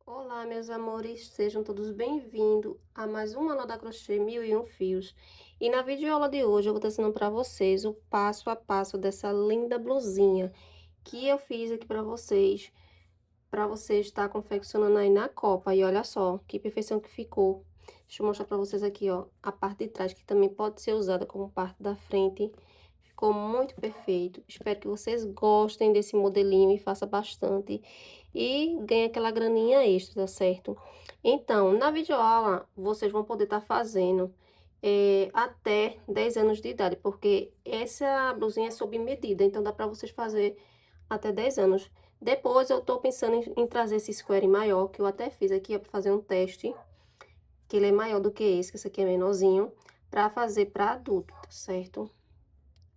Olá, meus amores, sejam todos bem-vindos a mais uma aula da Crochê 1001 Fios. E na videoaula de hoje eu vou estar ensinando para vocês o passo a passo dessa linda blusinha que eu fiz aqui para vocês estar confeccionando aí na copa. E olha só, que perfeição que ficou. Deixa eu mostrar para vocês aqui, ó, a parte de trás, que também pode ser usada como parte da frente. Ficou muito perfeito. Espero que vocês gostem desse modelinho e faça bastante. E ganhe aquela graninha extra, tá certo? Então, na videoaula, vocês vão poder estar fazendo até 10 anos de idade, porque essa blusinha é sob medida, então dá para vocês fazer até 10 anos. Depois eu tô pensando em trazer esse square maior, que eu até fiz aqui, ó, para fazer um teste, que ele é maior do que esse aqui é menorzinho, para fazer para adulto, tá certo?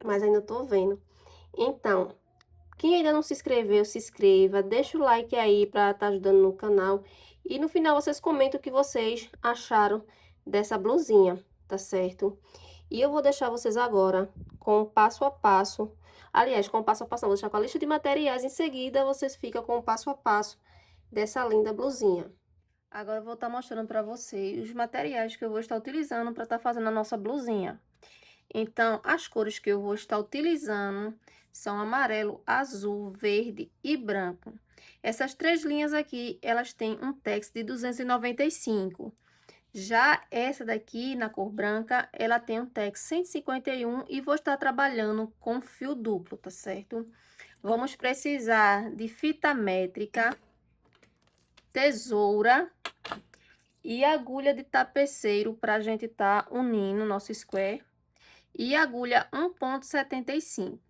Mas ainda tô vendo. Então, quem ainda não se inscreveu, se inscreva, deixa o like aí para estar ajudando no canal. E no final vocês comentam o que vocês acharam dessa blusinha, tá certo? E eu vou deixar vocês agora com o passo a passo. Aliás, com o passo a passo, não, vou deixar com a lista de materiais. Em seguida, vocês ficam com o passo a passo dessa linda blusinha. Agora eu vou estar mostrando para vocês os materiais que eu vou estar utilizando para estar fazendo a nossa blusinha. Então, as cores que eu vou estar utilizando são amarelo, azul, verde e branco. Essas três linhas aqui, elas têm um tex de 295. Já essa daqui, na cor branca, ela tem um tex 151 e vou estar trabalhando com fio duplo, tá certo? Vamos precisar de fita métrica, tesoura e agulha de tapeceiro para a gente estar unindo nosso square. E agulha 1,75.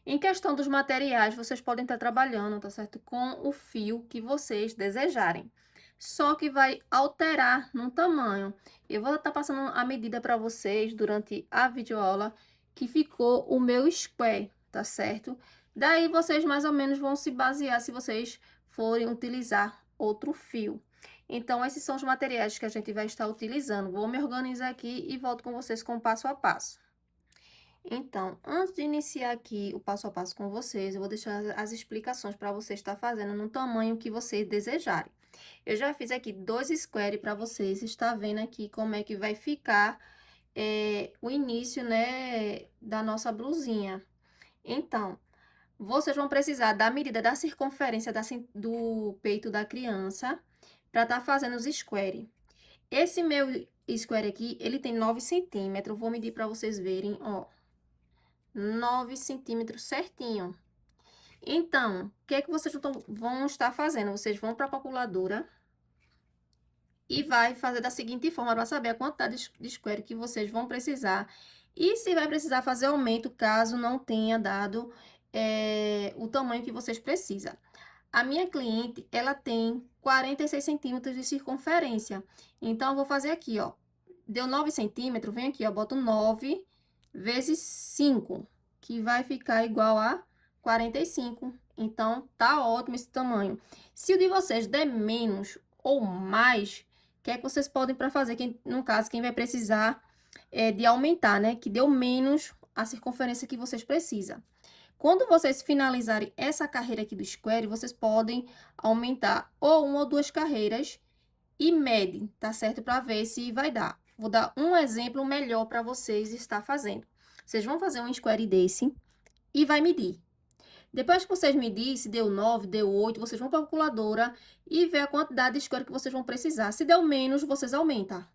Em questão dos materiais, vocês podem estar trabalhando, tá certo? Com o fio que vocês desejarem. Só que vai alterar no tamanho. Eu vou estar passando a medida para vocês durante a videoaula que ficou o meu square, tá certo? Daí vocês mais ou menos vão se basear se vocês forem utilizar outro fio. Então, esses são os materiais que a gente vai estar utilizando. Vou me organizar aqui e volto com vocês com o passo a passo. Então, antes de iniciar aqui o passo a passo com vocês, eu vou deixar as explicações para você estar fazendo no tamanho que vocês desejarem. Eu já fiz aqui dois square para vocês, está vendo aqui como é que vai ficar o início, né, da nossa blusinha. Então, vocês vão precisar da medida da circunferência do peito da criança para estar fazendo os square. Esse meu square aqui, ele tem 9 centímetros, vou medir para vocês verem, ó. 9 centímetros certinho. Então, o que é que vocês vão estar fazendo? Vocês vão para a calculadora e vai fazer da seguinte forma para saber a quantidade de square que vocês vão precisar. E se vai precisar fazer aumento caso não tenha dado o tamanho que vocês precisam. A minha cliente, ela tem 46 centímetros de circunferência. Então, eu vou fazer aqui, ó. Deu 9 centímetros, vem aqui, ó, boto 9 vezes 5, que vai ficar igual a 45. Então, tá ótimo esse tamanho. Se o de vocês der menos ou mais, o que é que vocês podem para fazer? No caso, quem vai precisar de aumentar, né? Que deu menos a circunferência que vocês precisam. Quando vocês finalizarem essa carreira aqui do square, vocês podem aumentar ou uma ou duas carreiras e medem, tá certo? Para ver se vai dar. Vou dar um exemplo melhor para vocês estar fazendo. Vocês vão fazer um square desse e vai medir. Depois que vocês medirem, se deu 9, deu 8, vocês vão para a calculadora e ver a quantidade de square que vocês vão precisar. Se deu menos, vocês aumentam,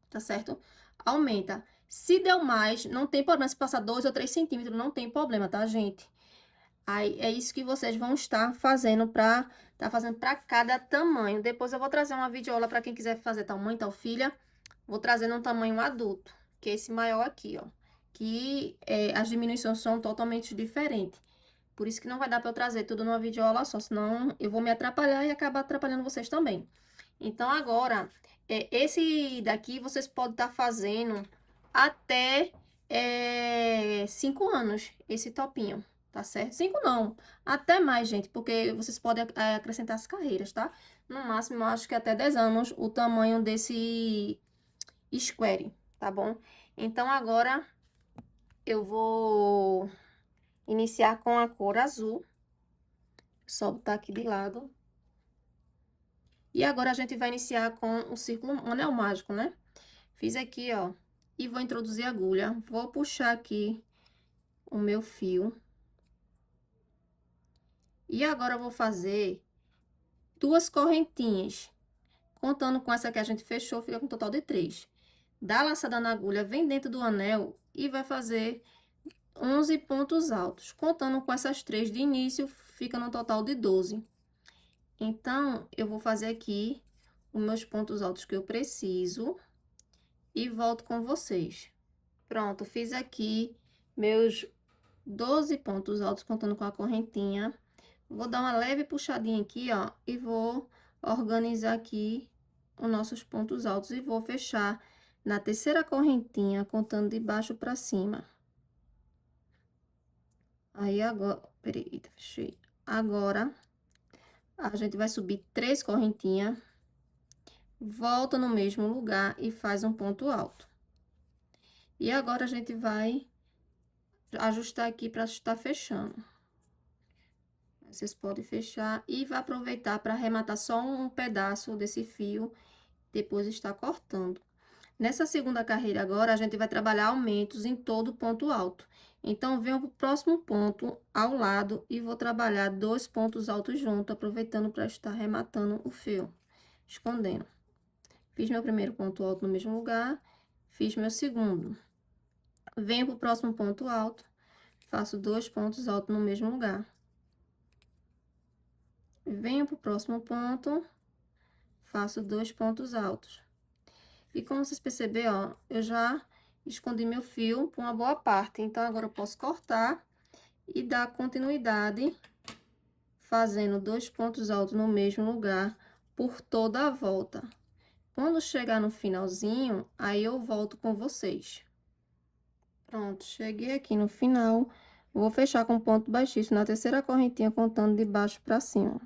tá certo? Aumenta. Se deu mais, não tem problema. Se passar 2 ou 3 centímetros, não tem problema, tá, gente? Aí, é isso que vocês vão estar fazendo para cada tamanho. Depois eu vou trazer uma videoaula para quem quiser fazer tal mãe, tal filha. Vou trazer num tamanho adulto, que é esse maior aqui, ó. Que as diminuições são totalmente diferentes. Por isso que não vai dar para eu trazer tudo numa videoaula só, senão eu vou me atrapalhar e acabar atrapalhando vocês também. Então, agora, esse daqui vocês podem estar fazendo até 5 anos, esse topinho, tá certo? 5 não, até mais, gente, porque vocês podem acrescentar as carreiras, tá? No máximo, eu acho que até 10 anos o tamanho desse square, tá bom? Então, agora, eu vou iniciar com a cor azul. Só botar aqui de lado. E agora a gente vai iniciar com o círculo, um anel mágico, né? Fiz aqui, ó, e vou introduzir a agulha. Vou puxar aqui o meu fio. E agora eu vou fazer 2 correntinhas. Contando com essa que a gente fechou, fica com um total de 3. Dá a laçada na agulha, vem dentro do anel e vai fazer 11 pontos altos. Contando com essas 3 de início, fica no total de 12. Então, eu vou fazer aqui os meus pontos altos que eu preciso e volto com vocês. Pronto, fiz aqui meus 12 pontos altos, contando com a correntinha. Vou dar uma leve puxadinha aqui, ó, e vou organizar aqui os nossos pontos altos e vou fechar na terceira correntinha, contando de baixo pra cima. Aí, agora, peraí, fechei. Agora, a gente vai subir 3 correntinhas, volta no mesmo lugar e faz um ponto alto. E agora, a gente vai ajustar aqui para estar fechando. Vocês podem fechar e vai aproveitar para arrematar só um pedaço desse fio, depois estar cortando. Nessa segunda carreira agora, a gente vai trabalhar aumentos em todo ponto alto. Então, venho para o próximo ponto ao lado e vou trabalhar 2 pontos altos juntos, aproveitando para estar arrematando o fio, escondendo. Fiz meu primeiro ponto alto no mesmo lugar, fiz meu segundo. Venho para o próximo ponto alto, faço 2 pontos altos no mesmo lugar. Venho para o próximo ponto, faço 2 pontos altos. E como vocês perceberam, ó, eu já escondi meu fio por uma boa parte. Então, agora eu posso cortar e dar continuidade, fazendo 2 pontos altos no mesmo lugar por toda a volta. Quando chegar no finalzinho, aí eu volto com vocês. Pronto, cheguei aqui no final. Vou fechar com ponto baixíssimo na terceira correntinha, contando de baixo pra cima.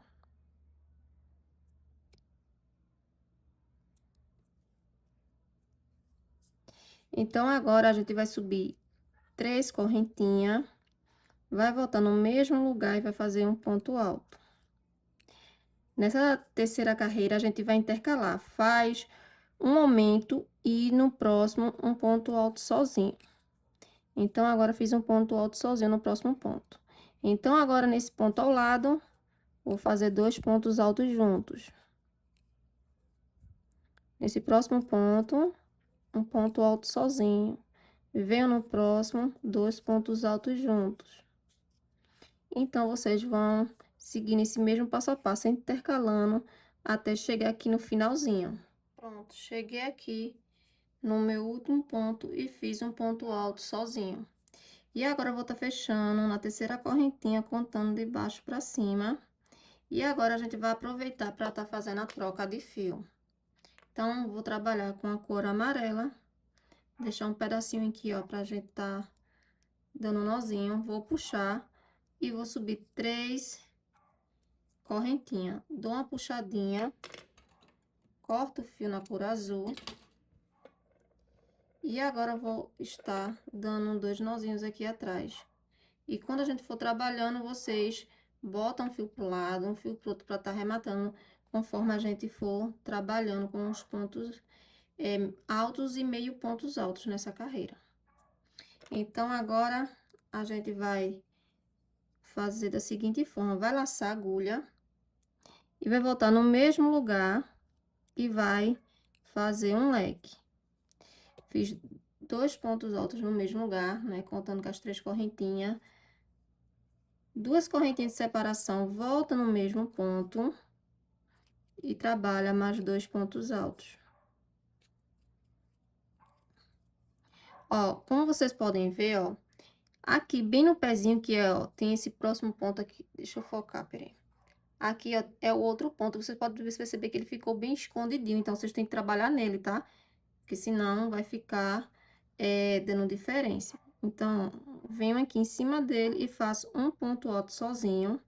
Então, agora a gente vai subir 3 correntinhas, vai voltar no mesmo lugar e vai fazer um ponto alto. Nessa terceira carreira, a gente vai intercalar, faz um aumento e no próximo um ponto alto sozinho. Então, agora fiz um ponto alto sozinho no próximo ponto. Então, agora nesse ponto ao lado, vou fazer 2 pontos altos juntos. Nesse próximo ponto, um ponto alto sozinho. Venho no próximo, 2 pontos altos juntos. Então, vocês vão seguir nesse mesmo passo a passo, intercalando, até chegar aqui no finalzinho. Pronto, cheguei aqui no meu último ponto e fiz um ponto alto sozinho. E agora, eu vou estar fechando na terceira correntinha, contando de baixo pra cima. E agora, a gente vai aproveitar para estar fazendo a troca de fio. Então, vou trabalhar com a cor amarela. Deixar um pedacinho aqui, ó, pra gente tá dando um nozinho. Vou puxar e vou subir 3 correntinhas. Dou uma puxadinha, corto o fio na cor azul. E agora, eu vou estar dando 2 nozinhos aqui atrás. E quando a gente for trabalhando, vocês botam um fio pro lado, um fio pro outro, pra estar arrematando, conforme a gente for trabalhando com os pontos altos e meio pontos altos nessa carreira. Então, agora, a gente vai fazer da seguinte forma: vai laçar a agulha e vai voltar no mesmo lugar e vai fazer um leque. Fiz 2 pontos altos no mesmo lugar, né? Contando com as 3 correntinhas. 2 correntinhas de separação, volta no mesmo ponto e trabalha mais 2 pontos altos. Ó, como vocês podem ver, ó, aqui bem no pezinho que é, ó, tem esse próximo ponto aqui. Deixa eu focar, peraí. Aqui, ó, é o outro ponto. Vocês podem perceber que ele ficou bem escondidinho, então vocês têm que trabalhar nele, tá? Porque senão vai ficar dando diferença. Então, venho aqui em cima dele e faço um ponto alto sozinho.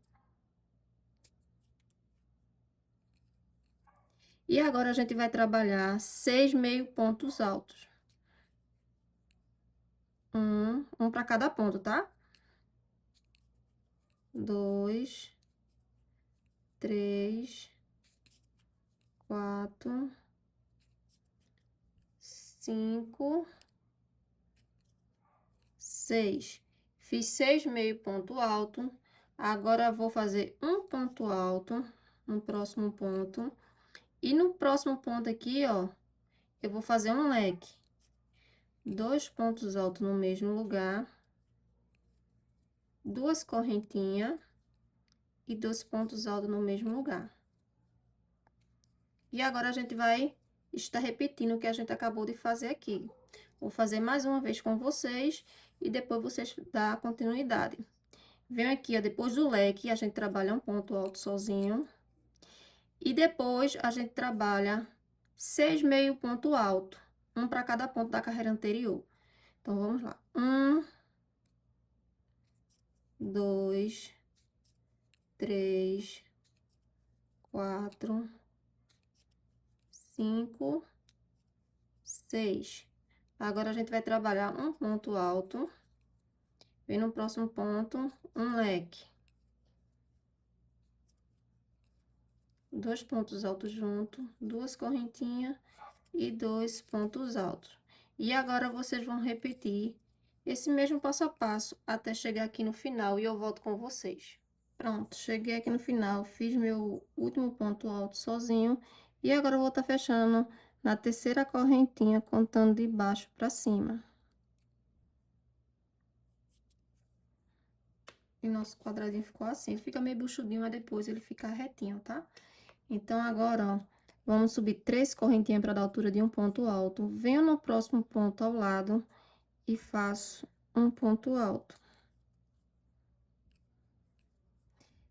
E agora, a gente vai trabalhar 6 meio pontos altos. Um para cada ponto, tá? 2, 3, 4, 5, 6. Fiz 6 meio ponto alto. Agora, vou fazer um ponto alto no próximo ponto. E no próximo ponto aqui, ó, eu vou fazer um leque. 2 pontos altos no mesmo lugar. 2 correntinhas. E 2 pontos altos no mesmo lugar. E agora, a gente vai estar repetindo o que a gente acabou de fazer aqui. Vou fazer mais uma vez com vocês e depois vocês dão continuidade. Venho aqui, ó, depois do leque, a gente trabalha um ponto alto sozinho. E depois, a gente trabalha 6 meio ponto alto, um para cada ponto da carreira anterior. Então, vamos lá. 1, 2, 3, 4, 5, 6. Agora, a gente vai trabalhar um ponto alto. Vem no próximo ponto, um leque. 2 pontos altos junto, 2 correntinhas e 2 pontos altos. E agora, vocês vão repetir esse mesmo passo a passo até chegar aqui no final e eu volto com vocês. Pronto, cheguei aqui no final, fiz meu último ponto alto sozinho. E agora, eu vou estar fechando na terceira correntinha, contando de baixo para cima. E nosso quadradinho ficou assim, ele fica meio buchudinho, mas depois ele fica retinho, tá? Então, agora, ó, vamos subir 3 correntinhas para dar altura de um ponto alto. Venho no próximo ponto ao lado e faço um ponto alto.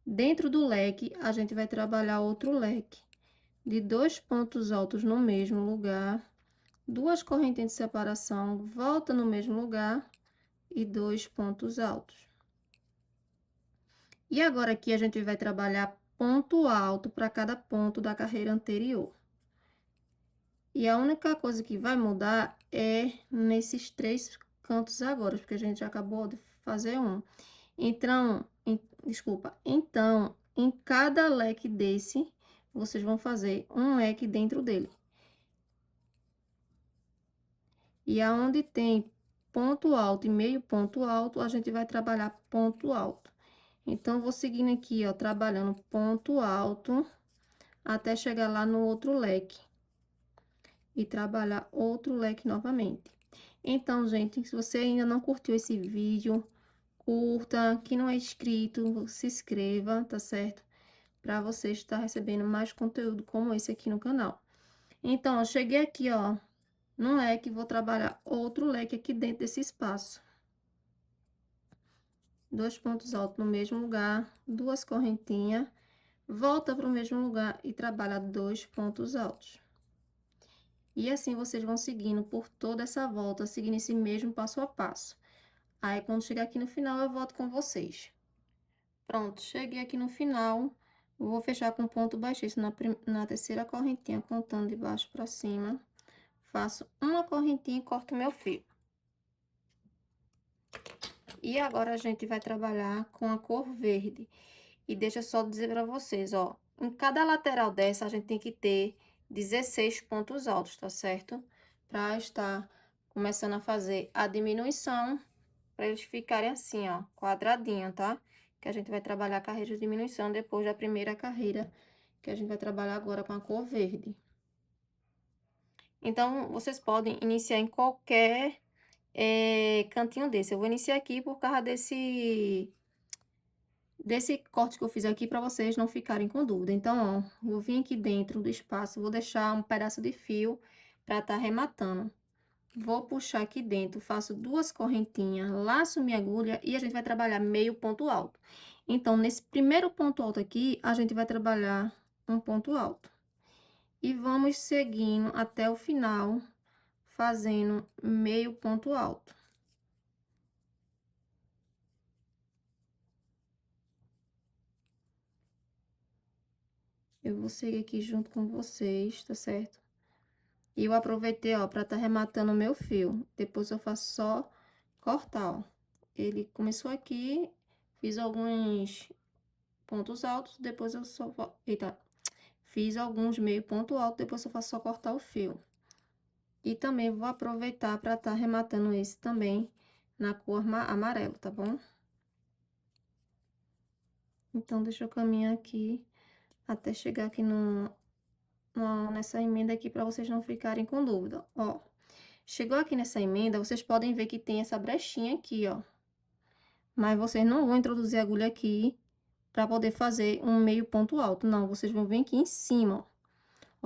Dentro do leque, a gente vai trabalhar outro leque de 2 pontos altos no mesmo lugar, 2 correntinhas de separação, volta no mesmo lugar e 2 pontos altos. E agora, aqui, a gente vai trabalhar ponto alto para cada ponto da carreira anterior. E a única coisa que vai mudar é nesses 3 cantos agora, porque a gente já acabou de fazer um. Então, então, em cada leque desse, vocês vão fazer um leque dentro dele. E aonde tem ponto alto e meio ponto alto, a gente vai trabalhar ponto alto. Então, vou seguindo aqui, ó, trabalhando ponto alto até chegar lá no outro leque. E trabalhar outro leque novamente. Então, gente, se você ainda não curtiu esse vídeo, curta. Quem não é inscrito, se inscreva, tá certo? Para você estar recebendo mais conteúdo como esse aqui no canal. Então, eu cheguei aqui, ó, no leque, vou trabalhar outro leque aqui dentro desse espaço. 2 pontos altos no mesmo lugar, 2 correntinhas, volta para o mesmo lugar e trabalha 2 pontos altos. E assim vocês vão seguindo por toda essa volta, seguindo esse mesmo passo a passo. Aí, quando chegar aqui no final, eu volto com vocês. Pronto, cheguei aqui no final. Vou fechar com ponto baixíssimo na terceira correntinha, contando de baixo para cima. Faço uma correntinha e corto meu fio. E agora, a gente vai trabalhar com a cor verde. E deixa eu só dizer para vocês, ó. Em cada lateral dessa, a gente tem que ter 16 pontos altos, tá certo? Para estar começando a fazer a diminuição, para eles ficarem assim, ó, quadradinho, tá? Que a gente vai trabalhar a carreira de diminuição depois da primeira carreira, que a gente vai trabalhar agora com a cor verde. Então, vocês podem iniciar em qualquer cantinho desse. Eu vou iniciar aqui por causa desse corte que eu fiz aqui, para vocês não ficarem com dúvida. Então, ó, vou vir aqui dentro do espaço, vou deixar um pedaço de fio para estar arrematando. Vou puxar aqui dentro, faço 2 correntinhas, laço minha agulha e a gente vai trabalhar meio ponto alto. Então, nesse primeiro ponto alto aqui, a gente vai trabalhar um ponto alto. E vamos seguindo até o final, fazendo meio ponto alto. Eu vou seguir aqui junto com vocês, tá certo? E eu aproveitei, ó, pra tá rematando o meu fio. Depois eu faço só cortar, ó. Ele começou aqui, fiz alguns pontos altos, depois eu só vou... Eita, Fiz alguns meio ponto alto, depois eu faço só cortar o fio. E também vou aproveitar para estar arrematando esse também na cor amarelo, tá bom? Então, deixa eu caminhar aqui até chegar aqui nessa emenda aqui para vocês não ficarem com dúvida. Ó, chegou aqui nessa emenda, vocês podem ver que tem essa brechinha aqui, ó. Mas vocês não vão introduzir a agulha aqui para poder fazer um meio ponto alto, não. Vocês vão vir aqui em cima, ó.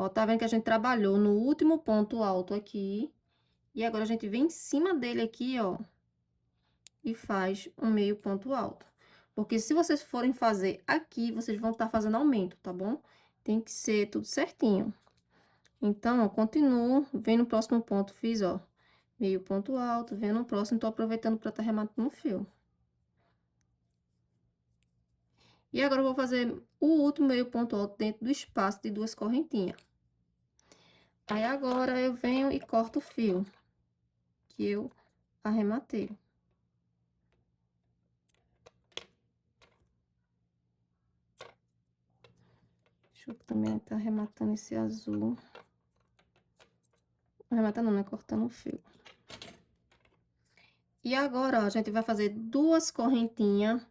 Ó, tá vendo que a gente trabalhou no último ponto alto aqui. E agora a gente vem em cima dele aqui, ó, e faz um meio ponto alto. Porque se vocês forem fazer aqui, vocês vão estar fazendo aumento, tá bom? Tem que ser tudo certinho. Então, ó, continuo, vem no próximo ponto, fiz, ó, meio ponto alto, vem no próximo, tô aproveitando para estar rematando o fio. E agora eu vou fazer o último meio ponto alto dentro do espaço de duas correntinhas. Aí agora eu venho e corto o fio que eu arrematei. Deixa eu também estar arrematando esse azul. Arrematando não, né? Cortando o fio. E agora, ó, a gente vai fazer duas correntinhas,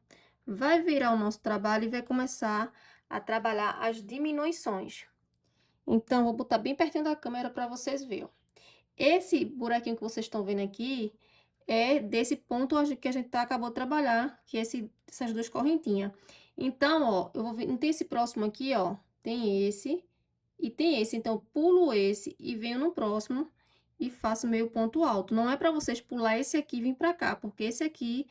vai virar o nosso trabalho e vai começar a trabalhar as diminuições. Então, vou botar bem pertinho da câmera para vocês verem, ó. Esse buraquinho que vocês estão vendo aqui é desse ponto que a gente acabou de trabalhar, que é essas duas correntinhas. Então, ó, eu vou vir, não tem esse próximo aqui, ó, tem esse e tem esse. Então, eu pulo esse e venho no próximo e faço meio ponto alto. Não é para vocês pular esse aqui e vir para cá, porque esse aqui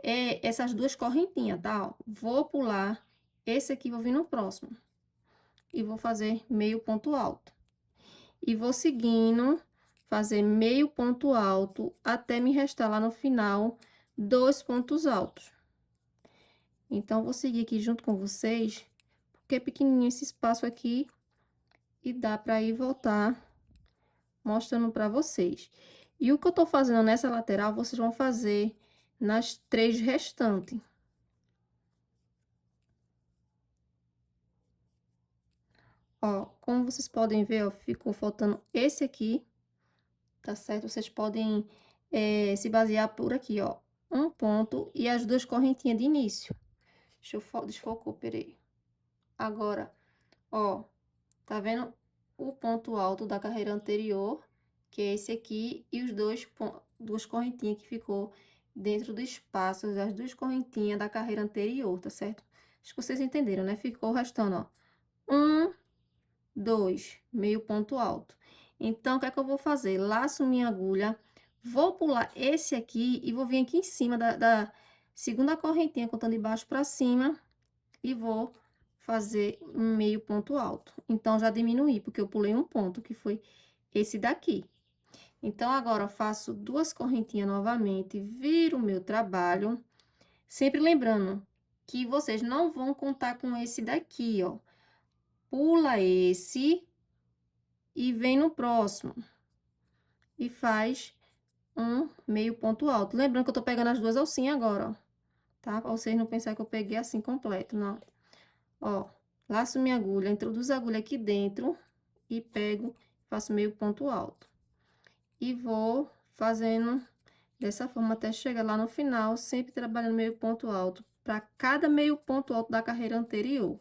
é essas duas correntinhas, tá? Ó, vou pular esse aqui, vou vir no próximo e vou fazer meio ponto alto. E vou seguindo, fazer meio ponto alto até me restar lá no final 2 pontos altos. Então, vou seguir aqui junto com vocês, porque é pequenininho esse espaço aqui e dá para ir voltar mostrando para vocês. E o que eu tô fazendo nessa lateral, vocês vão fazer nas 3 restantes. Ó, como vocês podem ver, ó, ficou faltando esse aqui, tá certo? Vocês podem se basear por aqui, ó, um ponto e as duas correntinhas de início. Deixa eu desfocou, peraí. Agora, ó, tá vendo o ponto alto da carreira anterior, que é esse aqui, e os duas correntinhas que ficou dentro do espaço das duas correntinhas da carreira anterior, tá certo? Acho que vocês entenderam, né? Ficou restando, ó, 1, 2, meio ponto alto. Então, o que é que eu vou fazer? Laço minha agulha, vou pular esse aqui e vou vir aqui em cima da segunda correntinha, contando de baixo pra cima, e vou fazer um meio ponto alto. Então, já diminuí, porque eu pulei um ponto, que foi esse daqui. Então, agora, eu faço duas correntinhas novamente, viro o meu trabalho, sempre lembrando que vocês não vão contar com esse daqui, ó. Pula esse e vem no próximo. E faz um meio ponto alto. Lembrando que eu tô pegando as duas alcinhas agora, ó. Tá? Pra vocês não pensarem que eu peguei assim completo, não. Ó, laço minha agulha, introduzo a agulha aqui dentro e pego, faço meio ponto alto. E vou fazendo dessa forma até chegar lá no final, sempre trabalhando meio ponto alto para cada meio ponto alto da carreira anterior.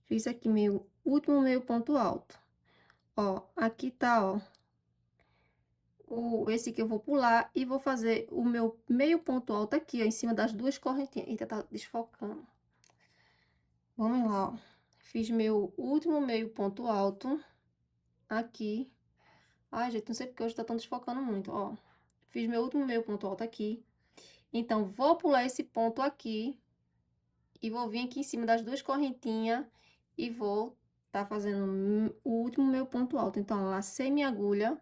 Fiz aqui meu último meio ponto alto. Ó, aqui tá, ó, esse que eu vou pular e vou fazer o meu meio ponto alto aqui, ó, em cima das duas correntinhas. Eita, tá desfocando. Vamos lá, ó. Fiz meu último meio ponto alto aqui. Ai, gente, não sei porque hoje tá tão desfocando muito, ó. Fiz meu último meio ponto alto aqui. Então, vou pular esse ponto aqui e vou vir aqui em cima das duas correntinhas e vou tá fazendo o último meu ponto alto. Então, lacei minha agulha,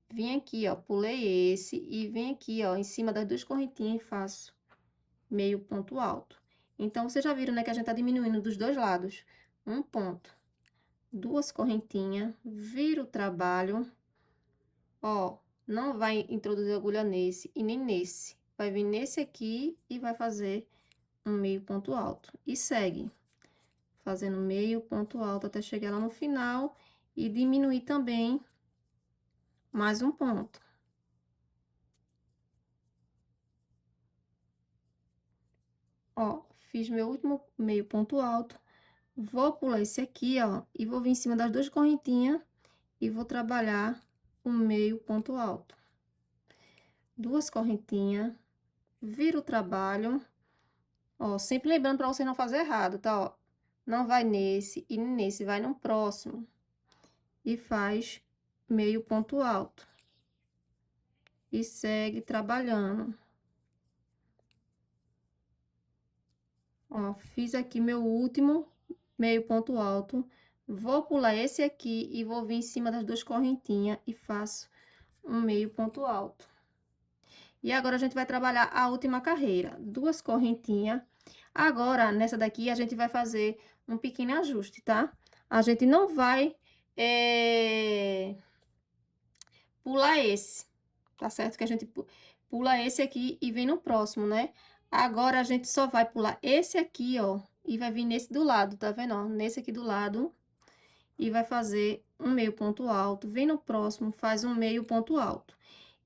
vim aqui, ó, pulei esse e vim aqui, ó, em cima das duas correntinhas e faço meio ponto alto. Então, vocês já viram, né, que a gente tá diminuindo dos dois lados. Um ponto, duas correntinhas, viro o trabalho, ó, não vai introduzir agulha nesse e nem nesse. vai vir nesse aqui e vai fazer um meio ponto alto. E segue, fazendo meio ponto alto até chegar lá no final e diminuir também mais um ponto. Ó, fiz meu último meio ponto alto, vou pular esse aqui, ó, e vou vir em cima das duas correntinhas e vou trabalhar o meio ponto alto. Duas correntinhas, viro o trabalho, ó, sempre lembrando para você não fazer errado, tá, ó. Não vai nesse e nesse, vai no próximo. E faz meio ponto alto. E segue trabalhando. Ó, fiz aqui meu último meio ponto alto. Vou pular esse aqui e vou vir em cima das duas correntinhas e faço um meio ponto alto. E agora a gente vai trabalhar a última carreira. Duas correntinhas. Agora, nessa daqui, a gente vai fazer um pequeno ajuste, tá? A gente não vai pular esse, tá certo? Que a gente pula esse aqui e vem no próximo, né? Agora, a gente só vai pular esse aqui, ó, e vai vir nesse do lado, tá vendo, ó? Nesse aqui do lado, e vai fazer um meio ponto alto. Vem no próximo, faz um meio ponto alto.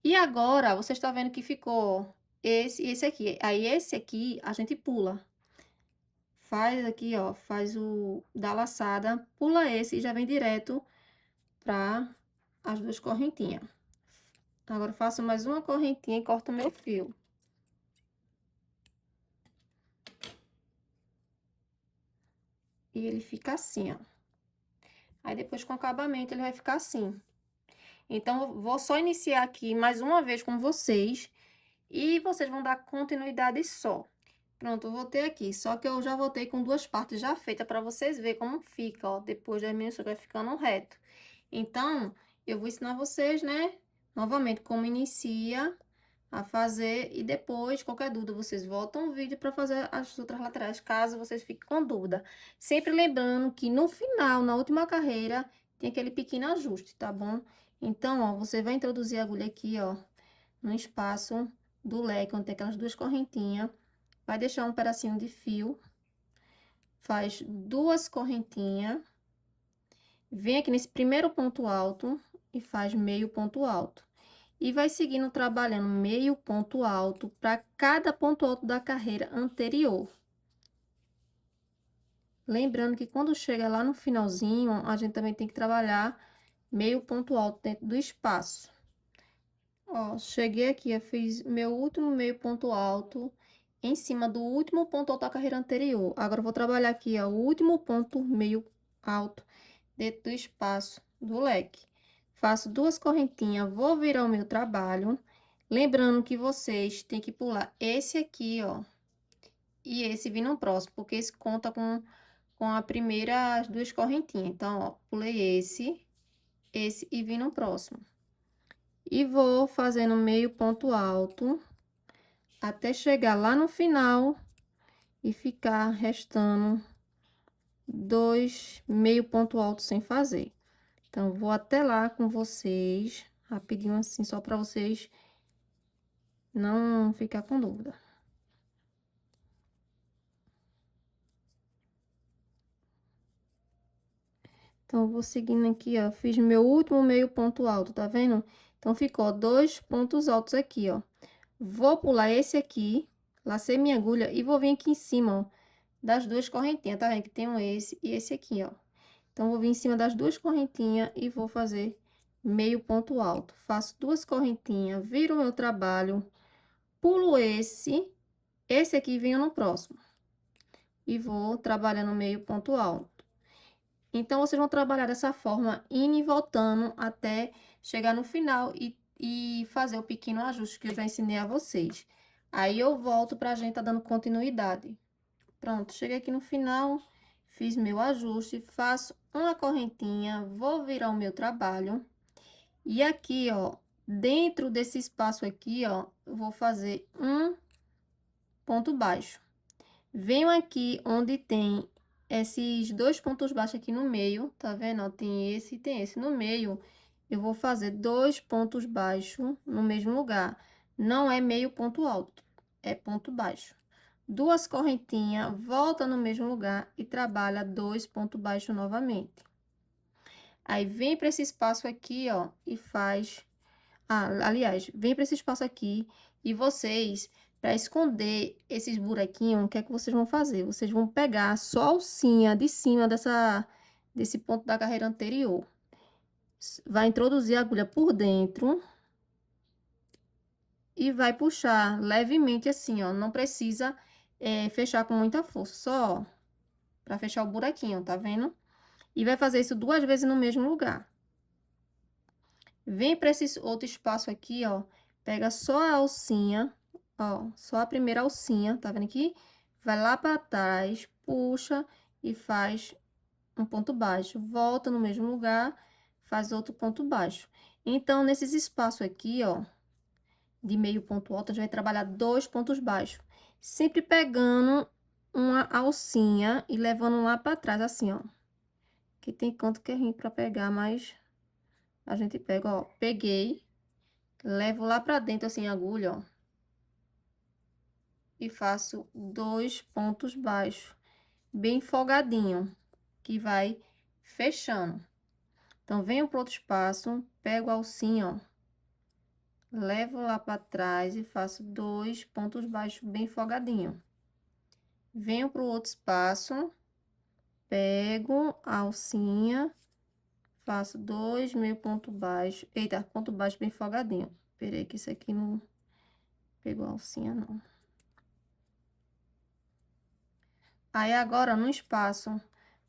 E agora, você está vendo que ficou esse e esse aqui. Aí, esse aqui, a gente pula. Faz aqui, ó, faz o da laçada, pula esse e já vem direto para as duas correntinhas. Agora, faço mais uma correntinha e corto o meu fio. E ele fica assim, ó. Aí, depois, com o acabamento, ele vai ficar assim. Então, eu vou só iniciar aqui mais uma vez com vocês. E vocês vão dar continuidade só. Pronto, eu voltei aqui. Só que eu já voltei com duas partes já feitas para vocês verem como fica, ó. Depois da miniatura vai ficando reto. Então, eu vou ensinar vocês, né? Novamente, como inicia a fazer. E depois, qualquer dúvida, vocês voltam o vídeo para fazer as outras laterais, caso vocês fiquem com dúvida. Sempre lembrando que no final, na última carreira, tem aquele pequeno ajuste, tá bom? Então, ó, você vai introduzir a agulha aqui, ó, no espaço do leque, onde tem aquelas duas correntinhas. Vai deixar um pedacinho de fio. Faz duas correntinhas. Vem aqui nesse primeiro ponto alto e faz meio ponto alto. E vai seguindo trabalhando meio ponto alto para cada ponto alto da carreira anterior. Lembrando que quando chega lá no finalzinho, a gente também tem que trabalhar meio ponto alto dentro do espaço. Ó, cheguei aqui, eu fiz meu último meio ponto alto em cima do último ponto alto da carreira anterior. Agora, eu vou trabalhar aqui, ó, o último ponto meio alto dentro do espaço do leque. Faço duas correntinhas, vou virar o meu trabalho. Lembrando que vocês têm que pular esse aqui, ó, e esse vir no próximo, porque esse conta com a primeira, as duas correntinhas. Então, ó, pulei esse e vim no próximo. E vou fazendo meio ponto alto até chegar lá no final e ficar restando dois meio ponto alto sem fazer. Então, vou até lá com vocês, rapidinho assim, só para vocês não ficar com dúvida. Então, vou seguindo aqui, ó, fiz meu último meio ponto alto, tá vendo? Então, ficou dois pontos altos aqui, ó. Vou pular esse aqui, lacei minha agulha e vou vir aqui em cima, ó, das duas correntinhas, tá vendo? Que tem esse e esse aqui, ó. Então, vou vir em cima das duas correntinhas e vou fazer meio ponto alto. Faço duas correntinhas, viro o meu trabalho, pulo esse aqui venho no próximo. E vou trabalhando meio ponto alto. Então, vocês vão trabalhar dessa forma, indo e voltando até chegar no final e fazer o pequeno ajuste que eu já ensinei a vocês. Aí, eu volto pra gente tá dando continuidade. Pronto, cheguei aqui no final, fiz meu ajuste, faço uma correntinha, vou virar o meu trabalho. E aqui, ó, dentro desse espaço aqui, ó, eu vou fazer um ponto baixo. Venho aqui onde tem esses dois pontos baixos aqui no meio, tá vendo? Ó, tem esse e tem esse. No meio, eu vou fazer dois pontos baixos no mesmo lugar. Não é meio ponto alto, é ponto baixo. Duas correntinhas, volta no mesmo lugar e trabalha 2 pontos baixos novamente. Aí, vem para esse espaço aqui, ó, e faz... aliás, vem para esse espaço aqui e vocês, para esconder esses buraquinhos, o que é que vocês vão fazer? Vocês vão pegar só a alcinha de cima desse ponto da carreira anterior. Vai introduzir a agulha por dentro e vai puxar levemente assim, ó. Não precisa fechar com muita força, só para fechar o buraquinho, tá vendo? E vai fazer isso 2 vezes no mesmo lugar. Vem para esse outro espaço aqui, ó. Pega só a alcinha, ó. Só a primeira alcinha, tá vendo aqui? Vai lá para trás, puxa e faz um ponto baixo. Volta no mesmo lugar, faz outro ponto baixo. Então, nesses espaços aqui, ó, de meio ponto alto, a gente vai trabalhar 2 pontos baixos. Sempre pegando uma alcinha e levando lá para trás, assim, ó. Que tem canto que é ruim para pegar, mas a gente pega, ó. Peguei, levo lá para dentro, assim, a agulha, ó. E faço 2 pontos baixos, bem folgadinho, que vai fechando. Então, venho para outro espaço, pego a alcinha, ó. Levo lá para trás e faço 2 pontos baixos bem folgadinho. Venho para o outro espaço, pego a alcinha, faço 2 meio ponto baixo. Eita, ponto baixo bem folgadinho. Esperei que isso aqui não pegou a alcinha, não. Aí, agora, no espaço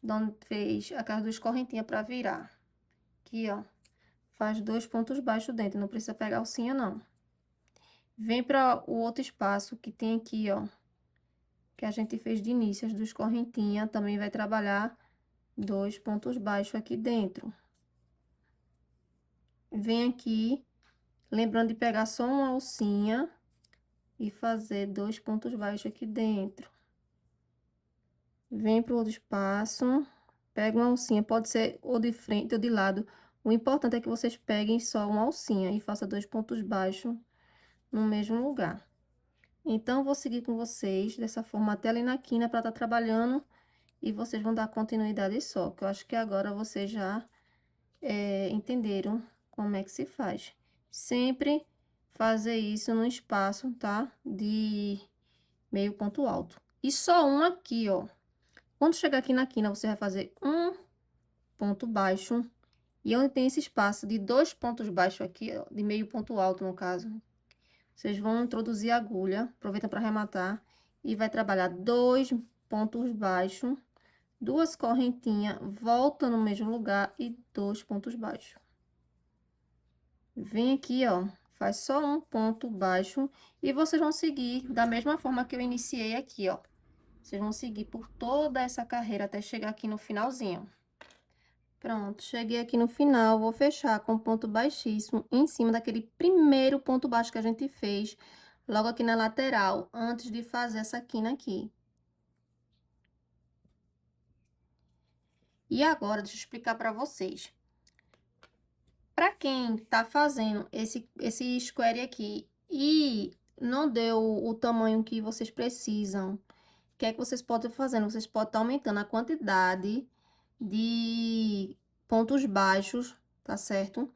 onde fez aquelas 2 correntinhas para virar. Aqui, ó. Faz 2 pontos baixos dentro, não precisa pegar a alcinha, não. Vem para o outro espaço que tem aqui, ó. Que a gente fez de início, as 2 correntinhas. Também vai trabalhar 2 pontos baixos aqui dentro. Vem aqui, lembrando de pegar só uma alcinha e fazer 2 pontos baixos aqui dentro. Vem para o outro espaço, pega uma alcinha, pode ser ou de frente ou de lado. O importante é que vocês peguem só uma alcinha e faça 2 pontos baixos no mesmo lugar. Então, vou seguir com vocês dessa forma até ali na quina para estar trabalhando e vocês vão dar continuidade só, que eu acho que agora vocês já entenderam como é que se faz. Sempre fazer isso no espaço, tá? De meio ponto alto. E só um aqui, ó. Quando chegar aqui na quina, você vai fazer um ponto baixo. E onde tem esse espaço de 2 pontos baixos aqui, ó, de meio ponto alto, no caso, vocês vão introduzir a agulha, aproveita para arrematar, e vai trabalhar 2 pontos baixos, 2 correntinhas, volta no mesmo lugar e 2 pontos baixos. Vem aqui, ó, faz só um ponto baixo e vocês vão seguir da mesma forma que eu iniciei aqui, ó. Vocês vão seguir por toda essa carreira até chegar aqui no finalzinho. Pronto, cheguei aqui no final, vou fechar com ponto baixíssimo em cima daquele primeiro ponto baixo que a gente fez, logo aqui na lateral, antes de fazer essa quina aqui. E agora, deixa eu explicar para vocês. Para quem tá fazendo esse square aqui e não deu o tamanho que vocês precisam, o que é que vocês podem fazer? Vocês podem estar aumentando a quantidade de pontos baixos, tá certo?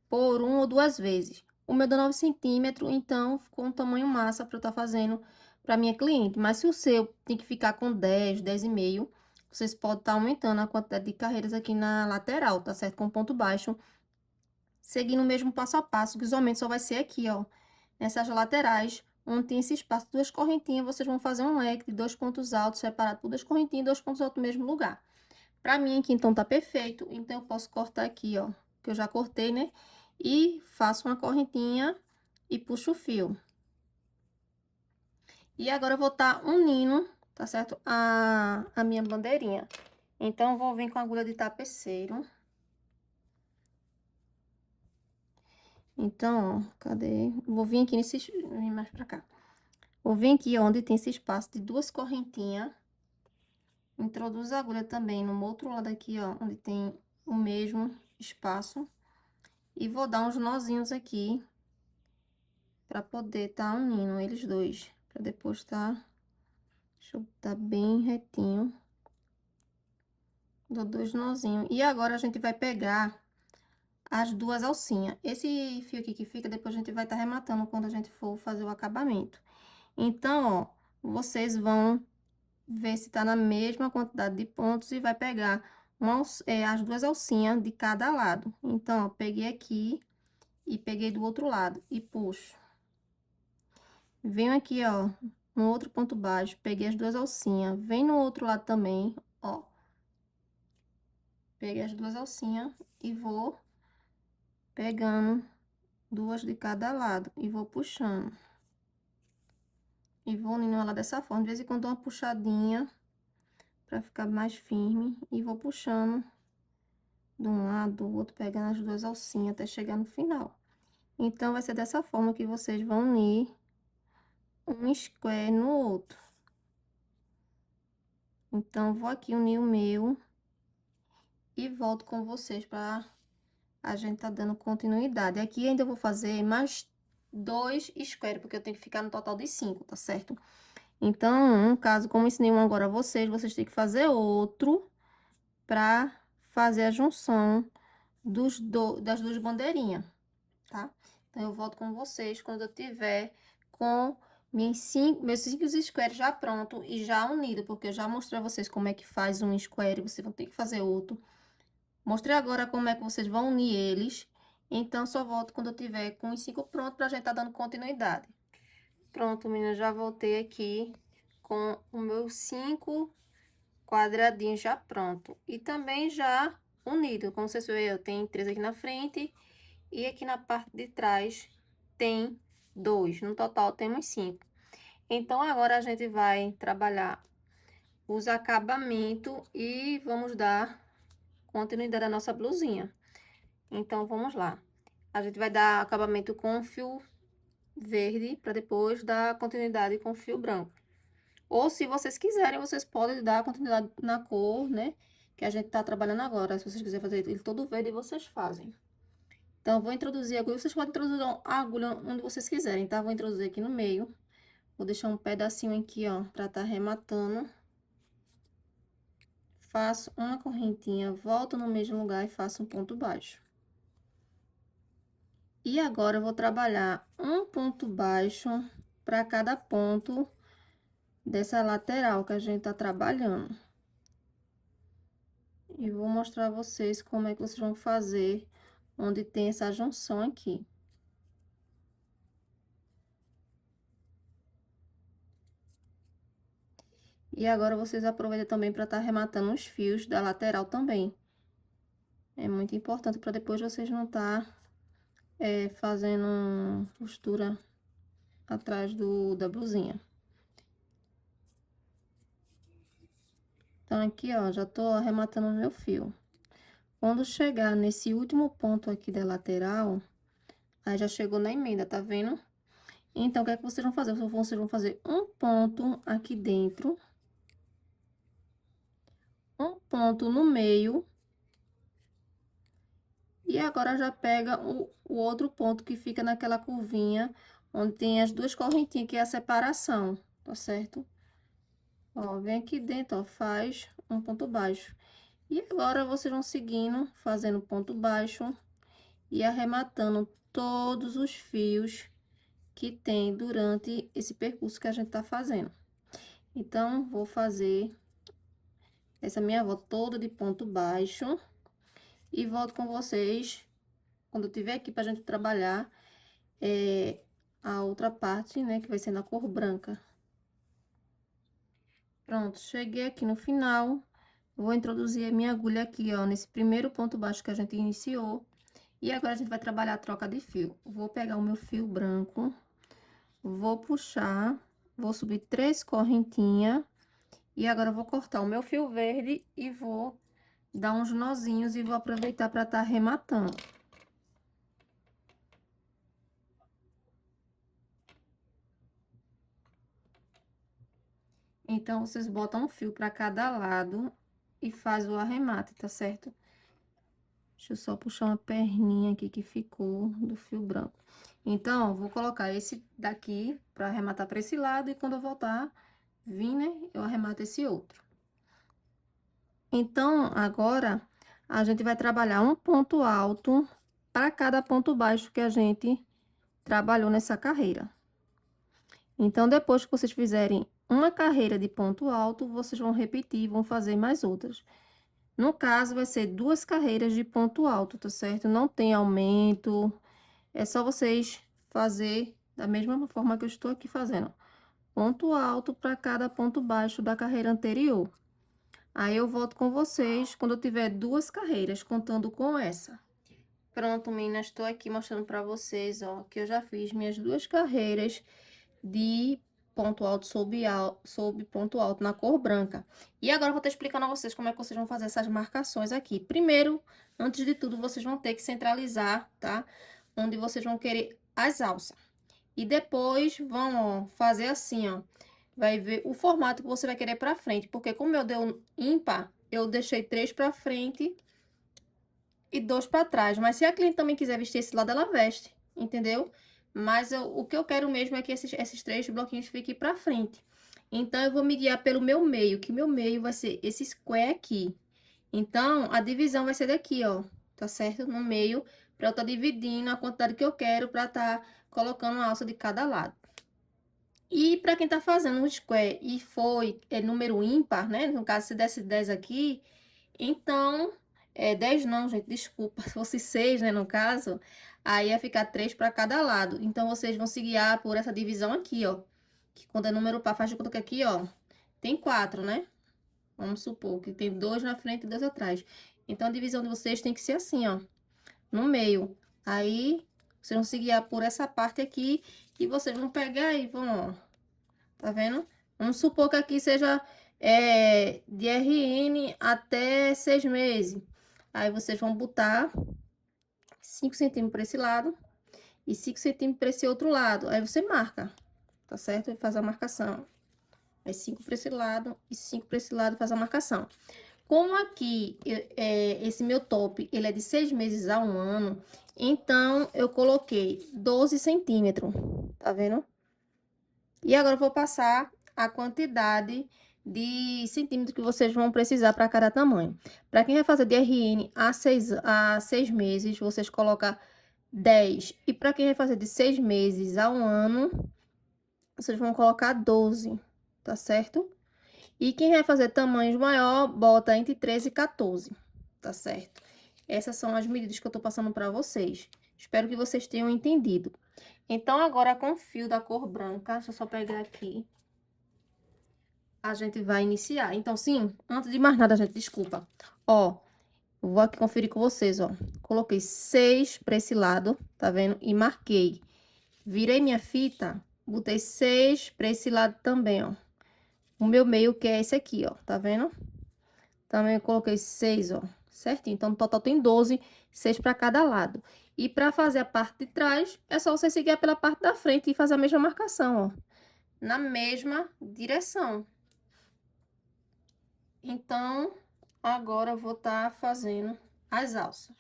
Por 1 ou 2 vezes. O meu deu 9 centímetros, então ficou um tamanho massa para eu estar fazendo para minha cliente. Mas se o seu tem que ficar com 10, 10,5, vocês podem estar aumentando a quantidade de carreiras aqui na lateral, tá certo? Com ponto baixo, seguindo o mesmo passo a passo, que os aumentos só vai ser aqui, ó. Nessas laterais, onde tem esse espaço, 2 correntinhas, vocês vão fazer um leque de 2 pontos altos, separado por 2 correntinhas e 2 pontos altos no mesmo lugar. Pra mim aqui, então, tá perfeito. Então, eu posso cortar aqui, ó, que eu já cortei, né? E faço uma correntinha e puxo o fio. E agora, eu vou estar unindo, tá certo? A minha bandeirinha. Então, eu vou vir com a agulha de tapeceiro. Então, ó, cadê? Vou vir aqui nesse... Vem mais pra cá. Vou vir aqui onde tem esse espaço de 2 correntinhas. Introduzo a agulha também no outro lado aqui, ó, onde tem o mesmo espaço. E vou dar uns nozinhos aqui, pra poder tá unindo eles dois, Pra depois deixa eu botar bem retinho. Dou 2 nozinhos. E agora a gente vai pegar as 2 alcinhas. Esse fio aqui que fica, depois a gente vai estar rematando quando a gente for fazer o acabamento. Então, ó, vocês vão ver se tá na mesma quantidade de pontos e vai pegar as 2 alcinhas de cada lado. Então, ó, peguei aqui e peguei do outro lado e puxo. Venho aqui, ó, no outro ponto baixo, peguei as 2 alcinhas. Vem no outro lado também, ó. Peguei as 2 alcinhas e vou pegando 2 de cada lado e vou puxando. E vou unindo ela dessa forma. De vez em quando dou uma puxadinha pra ficar mais firme e vou puxando de um lado, do outro, pegando as 2 alcinhas até chegar no final. Então, vai ser dessa forma que vocês vão unir um square no outro. Então, vou aqui unir o meu e volto com vocês pra a gente tá dando continuidade. Aqui ainda vou fazer mais 2 square, porque eu tenho que ficar no total de 5, tá certo? Então, no caso, como ensinei um agora a vocês têm que fazer outro pra fazer a junção das 2 bandeirinhas, tá? Então, eu volto com vocês quando eu tiver com meus 5 squares já pronto e já unido, porque eu já mostrei a vocês como é que faz um square, vocês vão ter que fazer outro. Mostrei agora como é que vocês vão unir eles, então só volto quando eu tiver com os 5 prontos pra gente tá dando continuidade. Pronto, meninas, já voltei aqui com os meus 5 quadradinhos já pronto. E também já unido, como vocês veem, eu tenho 3 aqui na frente e aqui na parte de trás tem 2. No total temos 5. Então, agora a gente vai trabalhar os acabamentos e vamos dar continuidade à nossa blusinha. Então, vamos lá. A gente vai dar acabamento com fio verde para depois dar continuidade com fio branco. Ou, se vocês quiserem, vocês podem dar continuidade na cor, né? Que a gente tá trabalhando agora. Se vocês quiserem fazer ele todo verde, vocês fazem. Então, vou introduzir a agulha. Vocês podem introduzir a agulha onde vocês quiserem, tá? Vou introduzir aqui no meio. Vou deixar um pedacinho aqui, ó, pra tá arrematando. Faço uma correntinha, volto no mesmo lugar e faço um ponto baixo. E agora, eu vou trabalhar um ponto baixo para cada ponto dessa lateral que a gente tá trabalhando. E vou mostrar a vocês como é que vocês vão fazer onde tem essa junção aqui. E agora, vocês aproveitam também para estar arrematando os fios da lateral também. É muito importante para depois vocês não estar fazendo costura atrás da blusinha. Então, aqui, ó, já tô arrematando o meu fio. Quando chegar nesse último ponto aqui da lateral, aí já chegou na emenda, tá vendo? Então, o que é que vocês vão fazer? Vocês vão fazer um ponto aqui dentro, um ponto no meio, e agora já pega o outro ponto que fica naquela curvinha, onde tem as 2 correntinhas, que é a separação, tá certo? Ó, vem aqui dentro, ó, faz um ponto baixo. E agora, vocês vão seguindo, fazendo ponto baixo e arrematando todos os fios que tem durante esse percurso que a gente tá fazendo. Então, vou fazer essa minha volta toda de ponto baixo e volto com vocês quando eu tiver aqui pra gente trabalhar a outra parte, né, que vai ser na cor branca. Pronto, cheguei aqui no final. Vou introduzir a minha agulha aqui, ó, nesse primeiro ponto baixo que a gente iniciou. E agora, a gente vai trabalhar a troca de fio. Vou pegar o meu fio branco, vou puxar, vou subir 3 correntinhas. E agora, eu vou cortar o meu fio verde e vou dar uns nozinhos e vou aproveitar para estar arrematando. Então, vocês botam um fio para cada lado e faz o arremate, tá certo? Deixa eu só puxar uma perninha aqui que ficou do fio branco. Então, vou colocar esse daqui pra arrematar pra esse lado. E quando eu voltar, vir, né, eu arremato esse outro. Então, agora, a gente vai trabalhar um ponto alto para cada ponto baixo que a gente trabalhou nessa carreira. Então, depois que vocês fizerem uma carreira de ponto alto, vocês vão repetir, vão fazer mais outras. No caso, vai ser 2 carreiras de ponto alto, tá certo? Não tem aumento, é só vocês fazer da mesma forma que eu estou aqui fazendo. Ponto alto para cada ponto baixo da carreira anterior. Aí eu volto com vocês quando eu tiver 2 carreiras, contando com essa. Pronto, meninas, estou aqui mostrando para vocês, ó, que eu já fiz minhas 2 carreiras de ponto alto sob ponto alto na cor branca. E agora eu vou estar explicando a vocês como é que vocês vão fazer essas marcações aqui. Primeiro, antes de tudo, vocês vão ter que centralizar, tá? Onde vocês vão querer as alças. E depois vão, ó, fazer assim, ó. Vai ver o formato que você vai querer pra frente. Porque como eu dei um ímpar, eu deixei 3 pra frente e 2 pra trás. Mas se a cliente também quiser vestir esse lado, ela veste, entendeu? Mas o que eu quero mesmo é que esses 3 bloquinhos fiquem pra frente. Então, eu vou me guiar pelo meu meio, que meu meio vai ser esse square aqui. Então, a divisão vai ser daqui, ó, tá certo? No meio, pra eu estar dividindo a quantidade que eu quero pra estar colocando a alça de cada lado. E para quem tá fazendo um square e foi número ímpar, né? No caso, se desse 10 aqui, então, 10 não, gente, desculpa, se fosse 6, né, no caso, aí ia ficar 3 para cada lado. Então, vocês vão se guiar por essa divisão aqui, ó. Que quando é número par, faz de conta que aqui, ó, tem 4, né? Vamos supor que tem 2 na frente e 2 atrás. Então, a divisão de vocês tem que ser assim, ó, no meio. Aí, vocês vão se guiar por essa parte aqui e vocês vão pegar e vão, ó. Tá vendo? Vamos supor que aqui seja de RN até 6 meses. Aí, vocês vão botar 5 centímetros para esse lado e 5 centímetros para esse outro lado. Aí, você marca, tá certo? E faz a marcação. Aí, 5 para esse lado e 5 para esse lado, faz a marcação. Como aqui, esse meu top, ele é de 6 meses a 1 ano, então, eu coloquei 12 centímetros, tá vendo? E agora eu vou passar a quantidade de centímetros que vocês vão precisar para cada tamanho. Para quem vai fazer de RN a 6 meses, vocês colocam 10. E para quem vai fazer de 6 meses a 1 ano, vocês vão colocar 12, tá certo? E quem vai fazer tamanhos maior, bota entre 13 e 14, tá certo? Essas são as medidas que eu tô passando para vocês. Espero que vocês tenham entendido. Então, agora com o fio da cor branca, deixa eu só pegar aqui. A gente vai iniciar. Então, sim, antes de mais nada, gente, desculpa. Ó, vou aqui conferir com vocês, ó. Coloquei 6 para esse lado, tá vendo? E marquei. Virei minha fita, botei 6 para esse lado também, ó. O meu meio que é esse aqui, ó, tá vendo? Também coloquei 6, ó, certinho. Então, no total tem 12, 6 para cada lado. E para fazer a parte de trás, é só você seguir pela parte da frente e fazer a mesma marcação, ó. Na mesma direção. Então, agora eu vou estar fazendo as alças.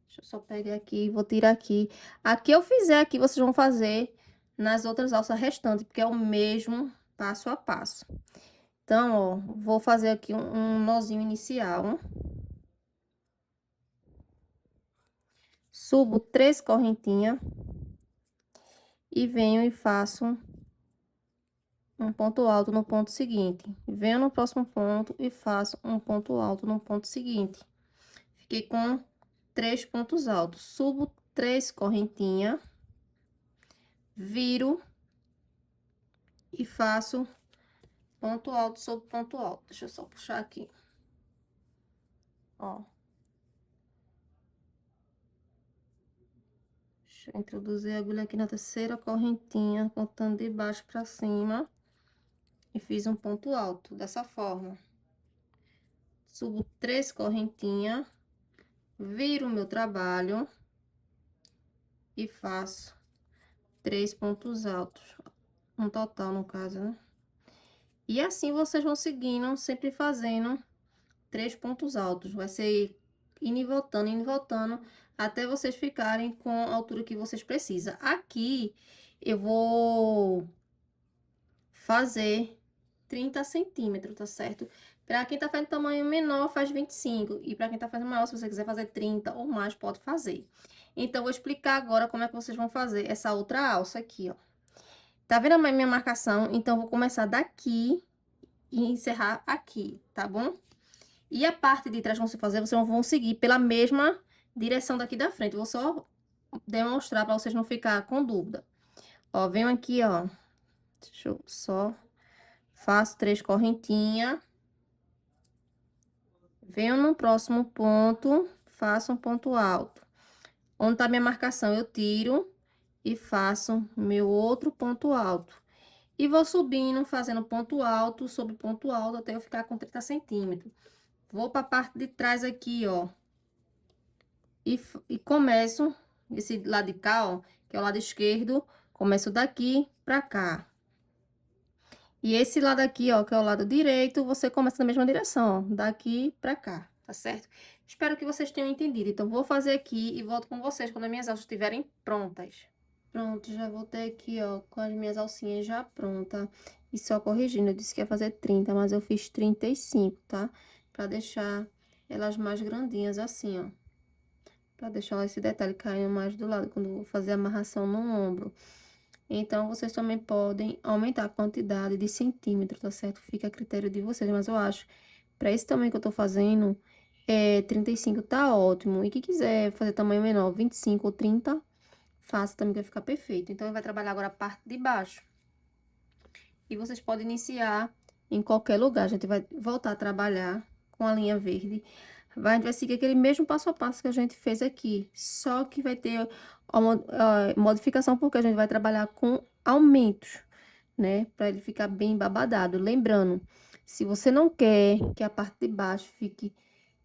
Deixa eu só pegar aqui, vou tirar aqui. Aqui eu fizer aqui, vocês vão fazer nas outras alças restantes, porque é o mesmo passo a passo. Então, ó, vou fazer aqui um nozinho inicial. Subo 3 correntinhas. E venho e faço um ponto alto no ponto seguinte. Venho no próximo ponto e faço um ponto alto no ponto seguinte. Fiquei com 3 pontos altos. Subo 3 correntinhas, viro e faço ponto alto sobre ponto alto. Deixa eu só puxar aqui. Ó. Deixa eu introduzir a agulha aqui na terceira correntinha, contando de baixo pra cima. E fiz um ponto alto, dessa forma. Subo 3 correntinhas, viro o meu trabalho e faço 3 pontos altos, um total no caso, né? E assim vocês vão seguindo, sempre fazendo 3 pontos altos. Vai ser indo e voltando, até vocês ficarem com a altura que vocês precisam. Aqui, eu vou fazer 30 centímetros, tá certo? Pra quem tá fazendo tamanho menor, faz 25. E pra quem tá fazendo maior, se você quiser fazer 30 ou mais, pode fazer. Então, vou explicar agora como é que vocês vão fazer essa outra alça aqui, ó. Tá vendo a minha marcação? Então, vou começar daqui e encerrar aqui, tá bom? E a parte de trás que vocês fazer, vocês vão seguir pela mesma direção daqui da frente. Vou só demonstrar pra vocês não ficar com dúvida. Ó, venho aqui, ó. Deixa eu só... Faço 3 correntinhas. Venho no próximo ponto, faço um ponto alto. Onde tá minha marcação, eu tiro e faço meu outro ponto alto. E vou subindo, fazendo ponto alto sobre ponto alto, até eu ficar com 30 centímetros. Vou pra parte de trás aqui, ó. E começo, esse lado de cá, ó, que é o lado esquerdo, começo daqui pra cá. E esse lado aqui, ó, que é o lado direito, você começa na mesma direção, ó, daqui pra cá, tá certo? Espero que vocês tenham entendido. Então, vou fazer aqui e volto com vocês quando as minhas alças estiverem prontas. Pronto, já voltei aqui, ó, com as minhas alcinhas já prontas. E só corrigindo, eu disse que ia fazer 30, mas eu fiz 35, tá? Pra deixar elas mais grandinhas assim, ó. Pra deixar esse detalhe caindo mais do lado, quando eu vou fazer a amarração no ombro. Então, vocês também podem aumentar a quantidade de centímetros, tá certo? Fica a critério de vocês, mas eu acho, pra esse tamanho que eu tô fazendo, 35 tá ótimo. E quem quiser fazer tamanho menor, 25 ou 30, faça também, que vai ficar perfeito. Então, vai trabalhar agora a parte de baixo. E vocês podem iniciar em qualquer lugar. A gente vai voltar a trabalhar com a linha verde. A gente vai seguir aquele mesmo passo a passo que a gente fez aqui. Só que vai ter uma modificação, porque a gente vai trabalhar com aumentos, né? Pra ele ficar bem babadado. Lembrando, se você não quer que a parte de baixo fique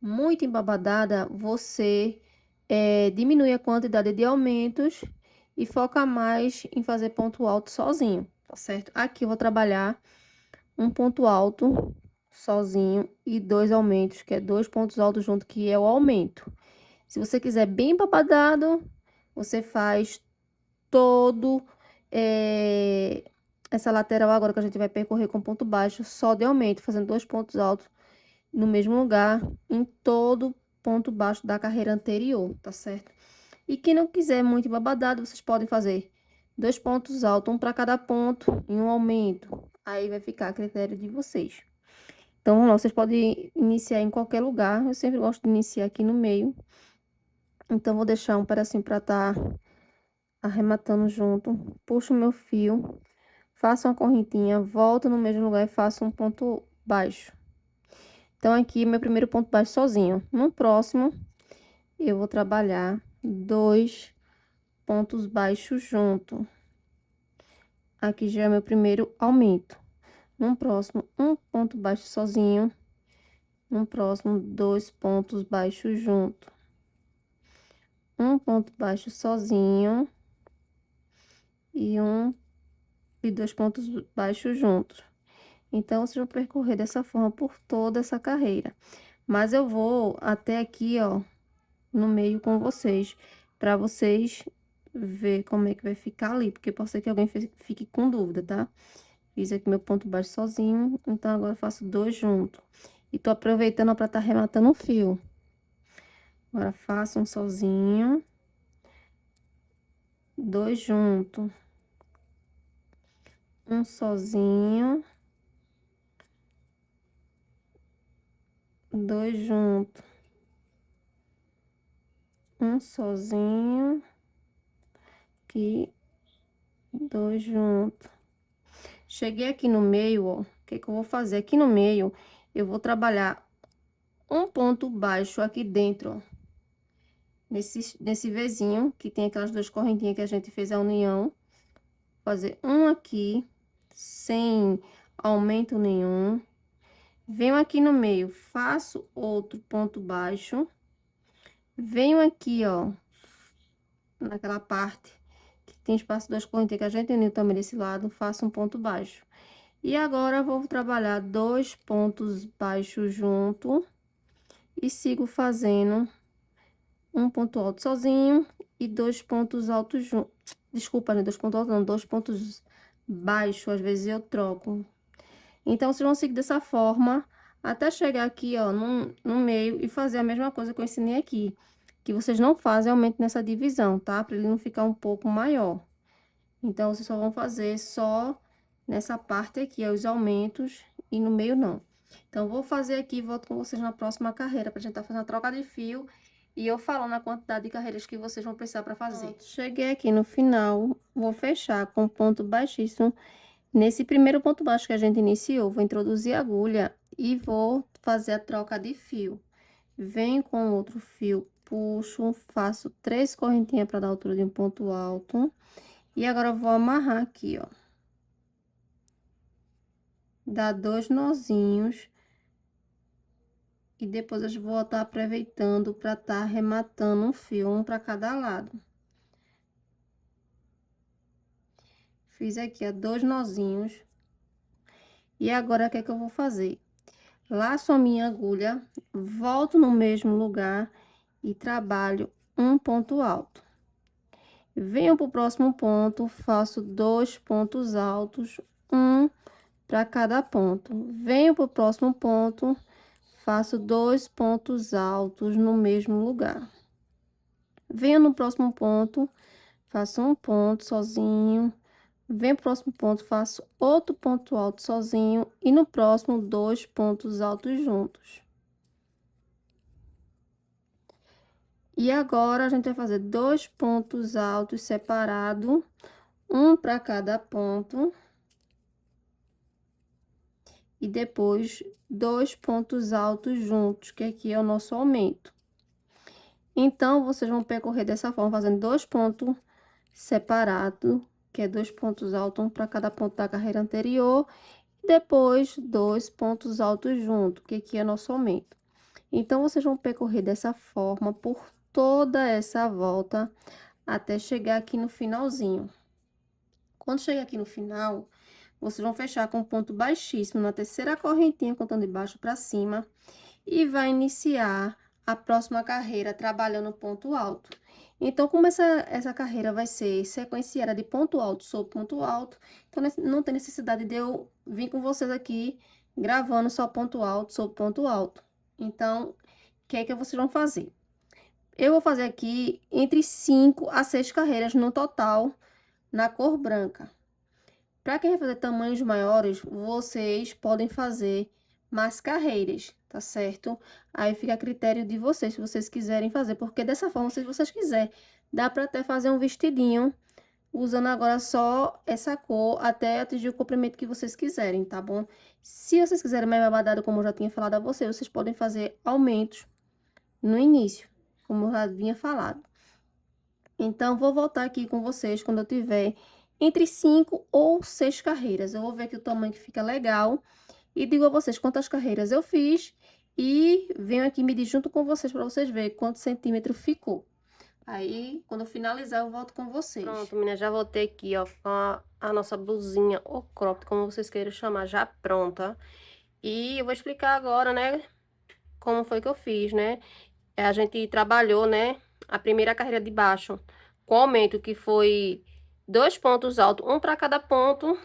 muito embabadada, você diminui a quantidade de aumentos e foca mais em fazer ponto alto sozinho, tá certo? Aqui eu vou trabalhar um ponto alto sozinho e 2 aumentos, que é 2 pontos altos junto, que é o aumento. Se você quiser bem babadado, você faz todo essa lateral agora que a gente vai percorrer com ponto baixo, só de aumento, fazendo 2 pontos altos no mesmo lugar, em todo ponto baixo da carreira anterior, tá certo? E quem não quiser muito babadado, vocês podem fazer 2 pontos altos, um para cada ponto e um aumento. Aí vai ficar a critério de vocês. Então, vamos lá, vocês podem iniciar em qualquer lugar. Eu sempre gosto de iniciar aqui no meio. Então, vou deixar um pedacinho para estar arrematando junto. Puxo o meu fio, faço uma correntinha, volto no mesmo lugar e faço um ponto baixo. Então, aqui, meu primeiro ponto baixo sozinho. No próximo, eu vou trabalhar 2 pontos baixos junto. Aqui já é meu primeiro aumento. No próximo, um ponto baixo sozinho. No próximo, 2 pontos baixos junto. Um ponto baixo sozinho. E 2 pontos baixos juntos. Então, vocês vão percorrer dessa forma por toda essa carreira. Mas eu vou até aqui, ó, no meio com vocês, para vocês ver como é que vai ficar ali, porque pode ser que alguém fique com dúvida, tá? Fiz aqui meu ponto baixo sozinho, então agora eu faço 2 juntos. E tô aproveitando para tá arrematando um fio. Agora faço um sozinho, 2 juntos, um sozinho, 2 juntos, um sozinho, aqui, 2 juntos. Cheguei aqui no meio, ó, o que que eu vou fazer? Aqui no meio, eu vou trabalhar um ponto baixo aqui dentro, ó. Nesse Vzinho, que tem aquelas 2 correntinhas que a gente fez a união. Fazer um aqui, sem aumento nenhum. Venho aqui no meio, faço outro ponto baixo. Venho aqui, ó, naquela parte que tem espaço 2 correntinhas que a gente uniu também desse lado, faço um ponto baixo. E agora, vou trabalhar 2 pontos baixos junto e sigo fazendo um ponto alto sozinho e 2 pontos altos juntos. Desculpa, né? 2 pontos altos não, 2 pontos baixos, às vezes eu troco. Então, vocês vão seguir dessa forma até chegar aqui, ó, no meio e fazer a mesma coisa que eu ensinei aqui. Que vocês não fazem aumento nessa divisão, tá? Para ele não ficar um pouco maior. Então, vocês só vão fazer só nessa parte aqui, ó, os aumentos e no meio não. Então, vou fazer aqui e volto com vocês na próxima carreira pra gente tá fazendo a troca de fio e eu falando a quantidade de carreiras que vocês vão precisar para fazer. Pronto, cheguei aqui no final, vou fechar com ponto baixíssimo. Nesse primeiro ponto baixo que a gente iniciou, vou introduzir a agulha e vou fazer a troca de fio. Venho com outro fio, puxo, faço 3 correntinhas para dar a altura de um ponto alto. E agora eu vou amarrar aqui, ó. Dar 2 nozinhos. E depois eu vou estar aproveitando para estar arrematando um fio, um para cada lado. Fiz aqui, ó, 2 nozinhos. E agora, o que é que eu vou fazer? Laço a minha agulha, volto no mesmo lugar e trabalho um ponto alto. Venho pro próximo ponto, faço 2 pontos altos, um para cada ponto. Venho pro próximo ponto, faço 2 pontos altos no mesmo lugar. Venho no próximo ponto, faço um ponto sozinho. Venho pro próximo ponto, faço outro ponto alto sozinho. E no próximo, 2 pontos altos juntos. E agora, a gente vai fazer 2 pontos altos separados, um para cada ponto. E depois, 2 pontos altos juntos, que aqui é o nosso aumento. Então, vocês vão percorrer dessa forma, fazendo 2 pontos separados, que é 2 pontos altos, um para cada ponto da carreira anterior. E depois, 2 pontos altos juntos, que aqui é nosso aumento. Então, vocês vão percorrer dessa forma por toda essa volta, até chegar aqui no finalzinho. Quando chegar aqui no final, vocês vão fechar com um ponto baixíssimo na terceira correntinha, contando de baixo para cima. E vai iniciar a próxima carreira trabalhando ponto alto. Então, como essa carreira vai ser sequenciada de ponto alto sobre ponto alto, então não tem necessidade de eu vir com vocês aqui gravando só ponto alto sobre ponto alto. Então, o que é que vocês vão fazer? Eu vou fazer aqui entre 5 a 6 carreiras no total na cor branca. Para quem vai fazer tamanhos maiores, vocês podem fazer mais carreiras, tá certo? Aí fica a critério de vocês, se vocês quiserem fazer, porque dessa forma, se vocês quiserem, dá para até fazer um vestidinho, usando agora só essa cor, até atingir o comprimento que vocês quiserem, tá bom? Se vocês quiserem mais babadado, como eu já tinha falado a vocês, vocês podem fazer aumentos no início, como eu já vinha falado. Então, vou voltar aqui com vocês quando eu tiver entre 5 ou 6 carreiras. Eu vou ver aqui o tamanho que fica legal e digo a vocês quantas carreiras eu fiz e venho aqui medir junto com vocês para vocês verem quanto centímetro ficou. Aí, quando eu finalizar, eu volto com vocês. Pronto, meninas, já voltei aqui, ó, com a nossa blusinha ou cropped, como vocês queiram chamar, já pronta. E eu vou explicar agora, né, como foi que eu fiz, né? A gente trabalhou, né, a primeira carreira de baixo com aumento, que foi 2 pontos altos, um para cada ponto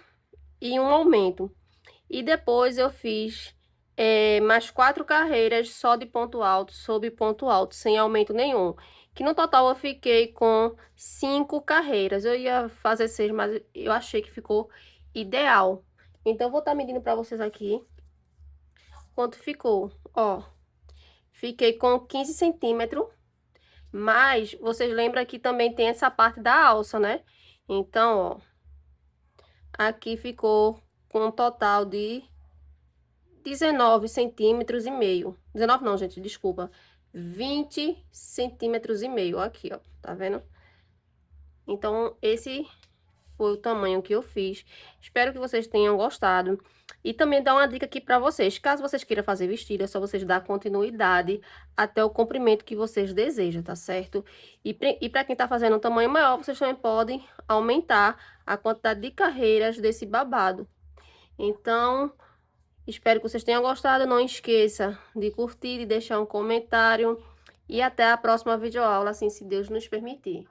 e um aumento. E depois eu fiz mais 4 carreiras só de ponto alto sobre ponto alto, sem aumento nenhum. Que no total eu fiquei com 5 carreiras. Eu ia fazer 6, mas eu achei que ficou ideal. Então, eu vou estar medindo para vocês aqui quanto ficou. Ó, fiquei com 15 centímetros. Mas, vocês lembram que também tem essa parte da alça, né? Então, ó, aqui ficou com um total de 19 centímetros e meio. 19 não, gente, desculpa. 20 centímetros e meio, aqui, ó, tá vendo? Então, esse foi o tamanho que eu fiz. Espero que vocês tenham gostado. E também dar uma dica aqui para vocês. Caso vocês queiram fazer vestido, é só vocês dar continuidade até o comprimento que vocês desejam, tá certo? E para quem tá fazendo um tamanho maior, vocês também podem aumentar a quantidade de carreiras desse babado. Então, espero que vocês tenham gostado. Não esqueça de curtir e deixar um comentário. e até a próxima videoaula, assim, se Deus nos permitir.